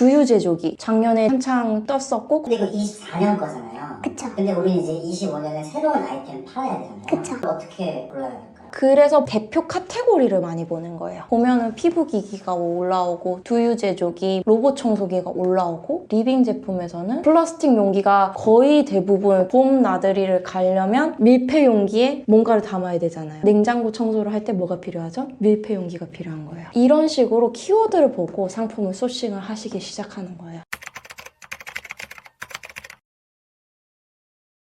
두유 제조기 작년에 한창 떴었고, 근데 이거 24년 거잖아요. 그쵸. 근데 우리는 이제 25년에 새로운 아이템 팔아야 되잖아요. 그쵸. 어떻게 골라야 될까요? 그래서 대표 카테고리를 많이 보는 거예요. 보면은 피부기기가 올라오고, 두유 제조기, 로봇 청소기가 올라오고, 리빙 제품에서는 플라스틱 용기가 거의 대부분 봄 나들이를 가려면 밀폐 용기에 뭔가를 담아야 되잖아요. 냉장고 청소를 할 때 뭐가 필요하죠? 밀폐 용기가 필요한 거예요. 이런 식으로 키워드를 보고 상품을 소싱을 하시기 시작하는 거예요.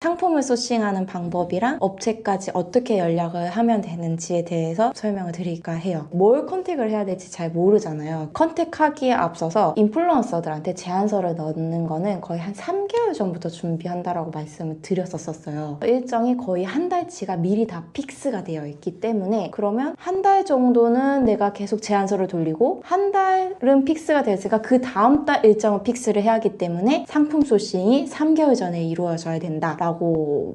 상품을 소싱하는 방법이랑 업체까지 어떻게 연락을 하면 되는지에 대해서 설명을 드릴까 해요. 뭘 컨택을 해야 될지 잘 모르잖아요. 컨택하기에 앞서서 인플루언서들한테 제안서를 넣는 거는 거의 한 3개월 전부터 준비한다라고 말씀을 드렸었어요. 일정이 거의 한 달치가 미리 다 픽스가 되어 있기 때문에, 그러면 한 달 정도는 내가 계속 제안서를 돌리고, 한 달은 픽스가 되었으니까 그 다음 달 일정을 픽스를 해야 하기 때문에 상품 소싱이 3개월 전에 이루어져야 된다라고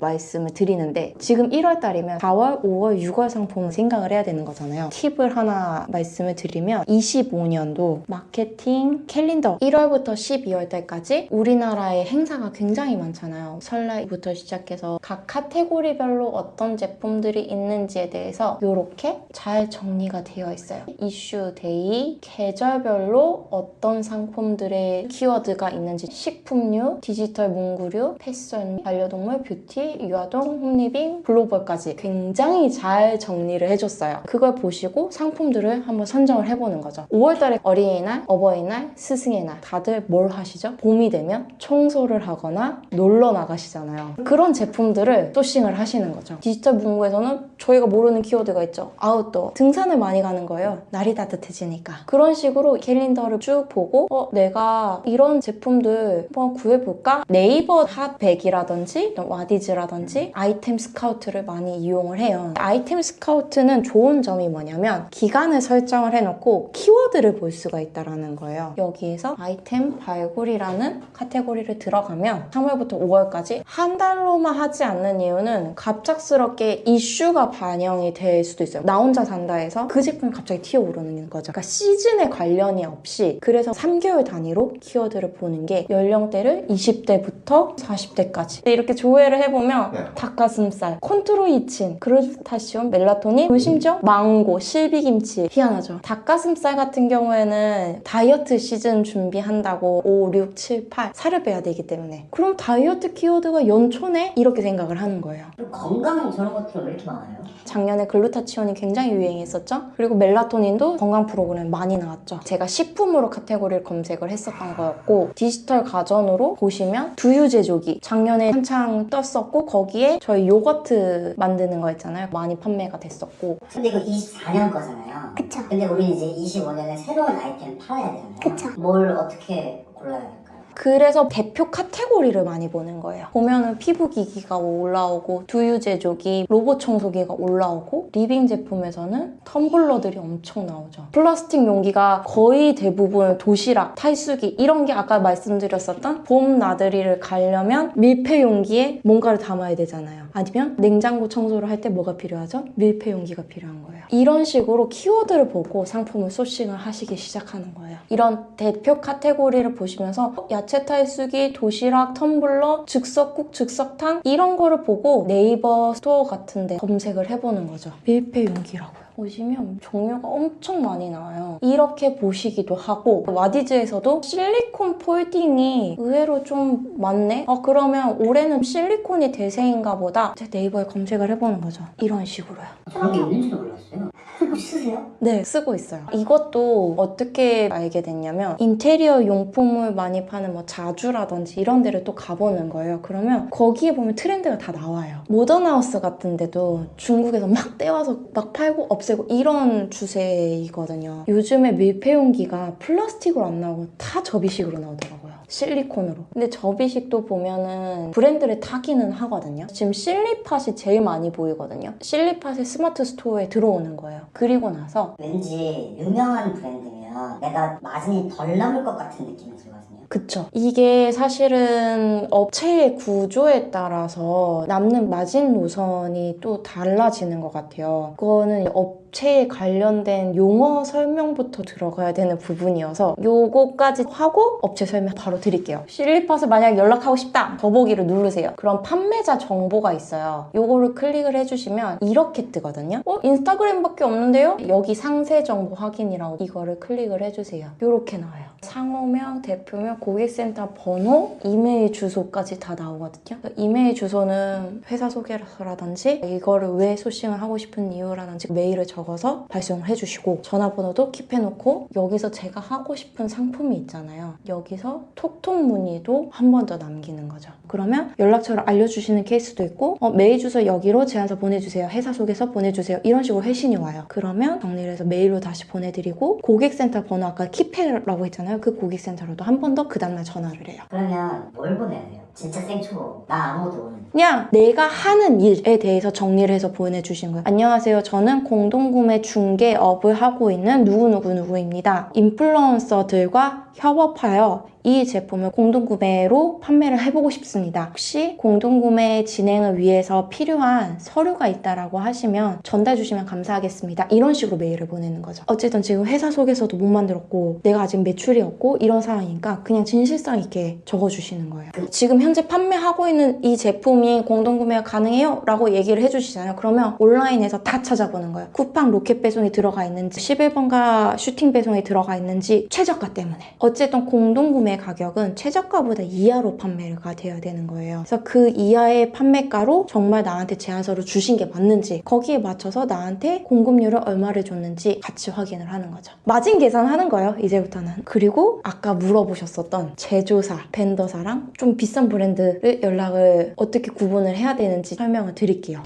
말씀을 드리는데, 지금 1월달이면 4월, 5월, 6월 상품을 생각을 해야 되는 거잖아요. 팁을 하나 말씀을 드리면 25년도 마케팅 캘린더 1월부터 12월달까지 우리나라에 행사가 굉장히 많잖아요. 설날부터 시작해서 각 카테고리별로 어떤 제품들이 있는지에 대해서 이렇게 잘 정리가 되어 있어요. 이슈 데이, 계절별로 어떤 상품들의 키워드가 있는지, 식품류, 디지털 문구류, 패션, 반려동물, 뷰티, 유아동, 홈리빙, 글로벌까지 굉장히 잘 정리를 해줬어요. 그걸 보시고 상품들을 한번 선정을 해보는 거죠. 5월달에 어린이날, 어버이날, 스승의 날 다들 뭘 하시죠? 봄이 되면 청소를 하거나 놀러 나가시잖아요. 그런 제품들을 소싱을 하시는 거죠. 디지털 문구에서는 저희가 모르는 키워드가 있죠. 아웃도어, 등산을 많이 가는 거예요. 날이 따뜻해지니까. 그런 식으로 캘린더를 쭉 보고 내가 이런 제품들 한번 구해볼까? 네이버 핫백이라든지 와디즈라든지 아이템 스카우트를 많이 이용을 해요. 아이템 스카우트는 좋은 점이 뭐냐면 기간을 설정을 해놓고 키워드를 볼 수가 있다는 거예요. 여기에서 아이템 발굴이라는 카테고리를 들어가면 3월부터 5월까지 한 달로만 하지 않는 이유는 갑작스럽게 이슈가 반영이 될 수도 있어요. 나 혼자 산다 해서 그 제품이 갑자기 튀어오르는 거죠. 그러니까 시즌에 관련이 없이, 그래서 3개월 단위로 키워드를 보는 게, 연령대를 20대부터 40대까지 이렇게 조회를 해보면 닭가슴살, 콘트로이친, 글루타시온, 멜라토닌, 심지어 망고, 실비김치. 희한하죠. 닭가슴살 같은 경우에는 다이어트 시즌 준비한다고 5, 6, 7, 8 살을 빼야 되기 때문에, 그럼 다이어트 키워드가 연초네? 이렇게 생각을 하는 거예요. 그리고 건강 저런 것들은 왜 이렇게 많아요? 작년에 글루타치온이 굉장히 유행했었죠. 그리고 멜라토닌도 건강 프로그램 많이 나왔죠. 제가 식품으로 카테고리를 검색을 했었던 거였고, 디지털 가전으로 보시면 두유 제조기 작년에 한창 떴었고, 거기에 저희 요거트 만드는 거 있잖아요. 많이 판매가 됐었고. 근데 이거 24년 거잖아요. 그쵸. 근데 우리는 이제 25년에 새로운 아이템 팔아야 되잖아요. 그쵸. 뭘 어떻게 골라야 될까요? 그래서 대표 카테고리를 많이 보는 거예요. 보면은 피부기기가 올라오고, 두유 제조기, 로봇 청소기가 올라오고, 리빙 제품에서는 텀블러들이 엄청 나오죠. 플라스틱 용기가 거의 대부분 도시락, 탈수기 이런 게 아까 말씀드렸었던 봄 나들이를 가려면 밀폐 용기에 뭔가를 담아야 되잖아요. 아니면 냉장고 청소를 할 때 뭐가 필요하죠? 밀폐 용기가 필요한 거예요. 이런 식으로 키워드를 보고 상품을 소싱을 하시기 시작하는 거예요. 이런 대표 카테고리를 보시면서 야채 탈수기, 도시락, 텀블러, 즉석국, 즉석탕 이런 거를 보고 네이버 스토어 같은 데 검색을 해보는 거죠. 밀폐 용기라고요. 보시면 종류가 엄청 많이 나와요. 이렇게 보시기도 하고, 와디즈에서도 실리콘 폴딩이 의외로 좀 많네? 그러면 올해는 실리콘이 대세인가 보다. 제가 네이버에 검색을 해보는 거죠. 이런 식으로요. 저런 게 있는지도 몰랐어요. 혹시 쓰세요? 네, 쓰고 있어요. 이것도 어떻게 알게 됐냐면, 인테리어 용품을 많이 파는 뭐 자주라든지 이런 데를 또 가보는 거예요. 그러면 거기에 보면 트렌드가 다 나와요. 모던하우스 같은 데도 중국에서 막 떼와서 막 팔고 없애고 이런 추세이거든요. 요즘에 밀폐 용기가 플라스틱으로 안 나오고 다 접이식으로 나오더라고요. 실리콘으로. 근데 접이식도 보면은 브랜드를 타기는 하거든요. 지금 실리팟이 제일 많이 보이거든요. 실리팟이 스마트 스토어에 들어오는 거예요. 그리고 나서 왠지 유명한 브랜드면 내가 마진이 덜 남을 것 같은 느낌이 들거든요. 그쵸. 이게 사실은 업체의 구조에 따라서 남는 마진 노선이 또 달라지는 것 같아요. 그거는 업체에 관련된 용어 설명부터 들어가야 되는 부분이어서 요거까지 하고 업체 설명 바로 드릴게요. 실리팟을 만약 연락하고 싶다! 더보기를 누르세요. 그럼 판매자 정보가 있어요. 요거를 클릭을 해주시면 이렇게 뜨거든요. 인스타그램밖에 없는데요? 여기 상세 정보 확인이라고 이거를 클릭을 해주세요. 요렇게 나와요. 상호명, 대표명, 고객센터 번호, 이메일 주소까지 다 나오거든요. 이메일 주소는 회사 소개서라든지 이거를 왜 소싱을 하고 싶은 이유라든지 메일을 적어서 발송을 해주시고 전화번호도 킵해놓고 여기서 제가 하고 싶은 상품이 있잖아요. 여기서 톡톡 문의도 한 번 더 남기는 거죠. 그러면 연락처를 알려주시는 케이스도 있고 메일 주소 여기로 제안서 보내주세요. 회사 소개서 보내주세요. 이런 식으로 회신이 와요. 그러면 정리를 해서 메일로 다시 보내드리고 고객센터 번호 아까 킵해라고 했잖아요. 그 고객센터로도 한 번 더 그 다음날 전화를 해요. 그러면 뭘 보내야 돼요? 진짜 생초보. 나 아무것도 모르는. 그냥 내가 하는 일에 대해서 정리를 해서 보내주신 거예요. 안녕하세요. 저는 공동구매 중개업을 하고 있는 누구누구누구입니다. 인플루언서들과 협업하여 이 제품을 공동구매로 판매를 해보고 싶습니다. 혹시 공동구매 진행을 위해서 필요한 서류가 있다라고 하시면 전달 주시면 감사하겠습니다. 이런 식으로 메일을 보내는 거죠. 어쨌든 지금 회사 소개서도 못 만들었고 내가 아직 매출이 없고 이런 상황이니까 그냥 진실성 있게 적어주시는 거예요. 지금 현재 판매하고 있는 이 제품이 공동구매가 가능해요? 라고 얘기를 해주시잖아요. 그러면 온라인에서 다 찾아보는 거예요. 쿠팡 로켓 배송이 들어가 있는지 11번가 슈팅 배송이 들어가 있는지 최저가 때문에. 어쨌든 공동구매 가격은 최저가보다 이하로 판매가 돼야 되는 거예요. 그래서 그 이하의 판매가로 정말 나한테 제안서를 주신 게 맞는지 거기에 맞춰서 나한테 공급료를 얼마를 줬는지 같이 확인을 하는 거죠. 마진 계산하는 거예요. 이제부터는. 그리고 아까 물어보셨었던 제조사, 벤더사랑 좀 비싼 브랜드를 연락을 어떻게 구분을 해야 되는지 설명을 드릴게요.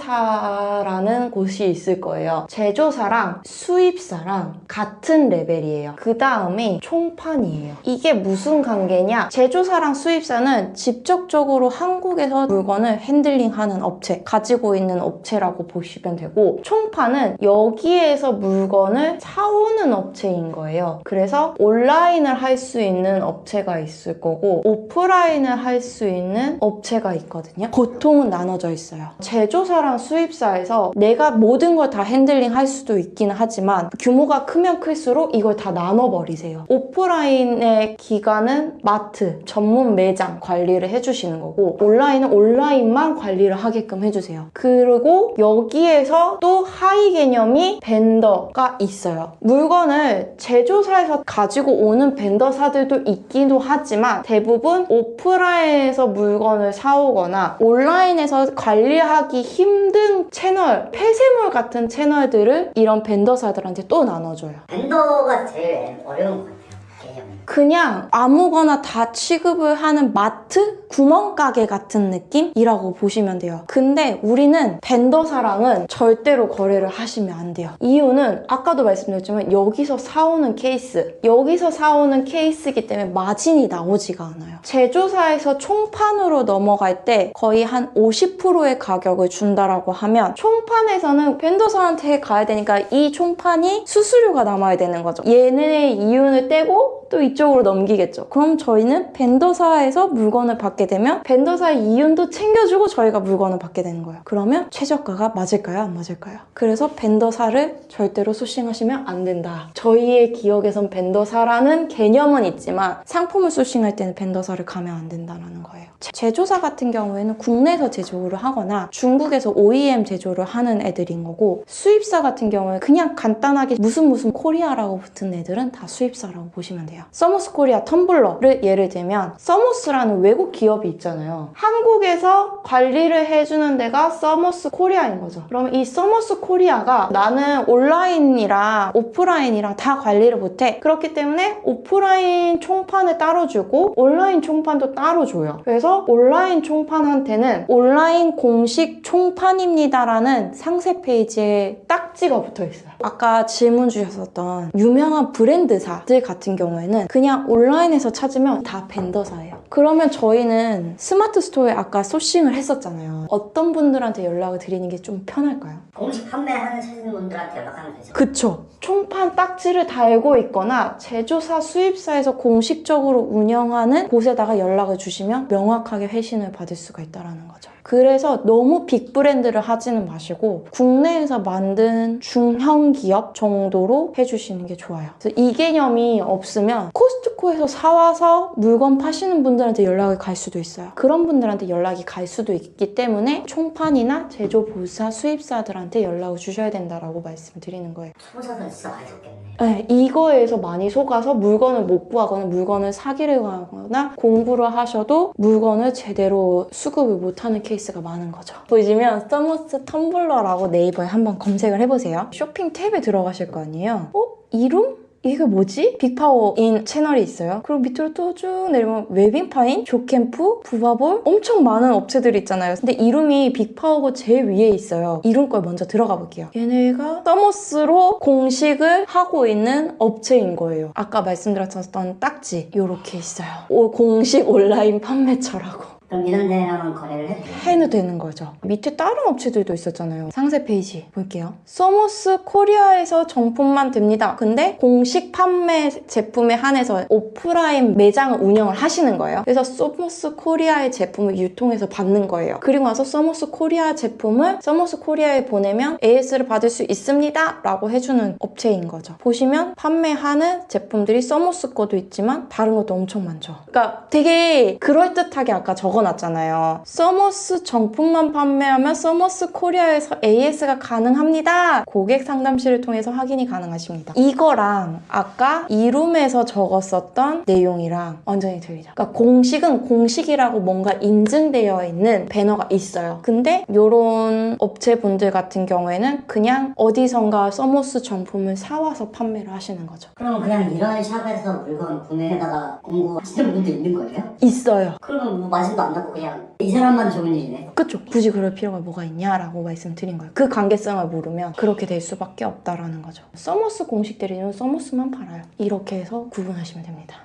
제조사라는 곳이 있을 거예요. 제조사랑 수입사랑 같은 레벨이에요. 그 다음이 총판이에요. 이게 무슨 관계냐? 제조사랑 수입사는 직접적으로 한국에서 물건을 핸들링하는 업체, 가지고 있는 업체라고 보시면 되고 총판은 여기에서 물건을 사오는 업체인 거예요. 그래서 온라인을 할 수 있는 업체가 있을 거고 오프라인을 할 수 있는 업체가 있거든요. 보통은 나눠져 있어요. 제조사랑 수입사에서 내가 모든 걸 다 핸들링 할 수도 있긴 하지만 규모가 크면 클수록 이걸 다 나눠버리세요. 오프라인의 기관은 마트, 전문 매장 관리를 해주시는 거고 온라인은 온라인만 관리를 하게끔 해주세요. 그리고 여기에서 또 하위 개념이 벤더가 있어요. 물건을 제조사에서 가지고 오는 벤더사들도 있기도 하지만 대부분 오프라인에서 물건을 사오거나 온라인에서 관리하기 힘든 채널, 폐쇄물 같은 채널들을 이런 벤더사들한테 또 나눠줘요. 벤더가 제일 어려운 것 같아요. 개념이. 그냥 아무거나 다 취급을 하는 마트? 구멍가게 같은 느낌이라고 보시면 돼요. 근데 우리는 벤더사랑은 절대로 거래를 하시면 안 돼요. 이유는 아까도 말씀드렸지만 여기서 사오는 케이스이기 때문에 마진이 나오지가 않아요. 제조사에서 총판으로 넘어갈 때 거의 한 50%의 가격을 준다라고 하면 총판에서는 벤더사한테 가야 되니까 이 총판이 수수료가 남아야 되는 거죠. 얘네의 이윤을 떼고 또 이쪽으로 넘기겠죠. 그럼 저희는 벤더사에서 물건을 받게 되면 벤더사의 이윤도 챙겨주고 저희가 물건을 받게 되는 거예요. 그러면 최저가가 맞을까요? 안 맞을까요? 그래서 벤더사를 절대로 소싱하시면 안 된다. 저희의 기억에선 벤더사라는 개념은 있지만 상품을 소싱할 때는 벤더사를 가면 안 된다는 거예요. 제조사 같은 경우에는 국내에서 제조를 하거나 중국에서 OEM 제조를 하는 애들인 거고 수입사 같은 경우에 그냥 간단하게 무슨 코리아라고 붙은 애들은 다 수입사라고 보시면 돼요. 서머스 코리아 텀블러를 예를 들면 서머스라는 외국 기업이 있잖아요. 한국에서 관리를 해주는 데가 서머스 코리아인 거죠. 그럼 이 서머스 코리아가 나는 온라인이랑 오프라인이랑 다 관리를 못해. 그렇기 때문에 오프라인 총판을 따로 주고 온라인 총판도 따로 줘요. 그래서 온라인 총판한테는 온라인 공식 총판입니다라는 상세 페이지에 딱지가 붙어 있어요. 아까 질문 주셨었던 유명한 브랜드사들 같은 경우에는 경우에는 그냥 온라인에서 찾으면 다 벤더사예요. 그러면 저희는 스마트 스토어에 아까 소싱을 했었잖아요. 어떤 분들한테 연락을 드리는 게 좀 편할까요? 공식 판매하는 채진분들한테 연락하면 되죠. 그쵸. 총판 딱지를 달고 있거나 제조사 수입사에서 공식적으로 운영하는 곳에다가 연락을 주시면 명확하게 회신을 받을 수가 있다는 거죠. 그래서 너무 빅 브랜드를 하지는 마시고 국내에서 만든 중형 기업 정도로 해주시는 게 좋아요. 그래서 이 개념이 없으면 코스트코에서 사와서 물건 파시는 분들한테 연락이 갈 수도 있어요. 그런 분들한테 연락이 갈 수도 있기 때문에 총판이나 제조보사 수입사들한테 연락을 주셔야 된다라고 말씀을 드리는 거예요. 초보자들은 진짜 많이 적겠네. 네, 이거에서 많이 속아서 물건을 못 구하거나 물건을 사기를 하거나 공부를 하셔도 물건을 제대로 수급을 못하는 케이스가 많은 거죠. 보시면 서머스 텀블러라고 네이버에 한번 검색을 해보세요. 쇼핑 탭에 들어가실 거 아니에요? 이름? 이게 뭐지? 빅파워인 채널이 있어요. 그리고 밑으로 또 쭉 내리면 웨빙파인, 조캠프, 부바볼 엄청 많은 업체들이 있잖아요. 근데 이름이 빅파워가 제일 위에 있어요. 이름 걸 먼저 들어가 볼게요. 얘네가 서머스로 공식을 하고 있는 업체인 거예요. 아까 말씀드렸던 딱지 이렇게 있어요. 공식 온라인 판매처라고. 그럼 이런 데랑은 거래를 해도 돼요? 해도 되는 거죠. 밑에 다른 업체들도 있었잖아요. 상세 페이지 볼게요. 서머스 코리아에서 정품만 됩니다. 근데 공식 판매 제품에 한해서 오프라인 매장을 운영을 하시는 거예요. 그래서 서머스 코리아의 제품을 유통해서 받는 거예요. 그리고 나서 서머스 코리아 제품을 서머스 코리아에 보내면 AS를 받을 수 있습니다 라고 해주는 업체인 거죠. 보시면 판매하는 제품들이 서머스 거도 있지만 다른 것도 엄청 많죠. 그러니까 되게 그럴듯하게 아까 적어놨잖아요. 서머스 정품만 판매하면 서머스 코리아에서 AS가 가능합니다. 고객 상담실을 통해서 확인이 가능하십니다. 이거랑 아까 이룸에서 적었었던 내용이랑 완전히 틀리죠. 그러니까 공식은 공식이라고 뭔가 인증되어 있는 배너가 있어요. 근데 이런 업체분들 같은 경우에는 그냥 어디선가 서머스 정품을 사와서 판매를 하시는 거죠. 그럼 그냥 이런 샵에서 물건 구매하다가 공부하시는 분도 있는 거예요? 있어요. 그러면 뭐 마진도 안 받고 그냥 이 사람만 좋은 일이네. 그쵸. 굳이 그럴 필요가 뭐가 있냐라고 말씀드린 거예요. 그 관계성을 모르면 그렇게 될 수밖에 없다라는 거죠. 서머스 공식 대리는 서머스만 팔아요. 이렇게 해서 구분하시면 됩니다.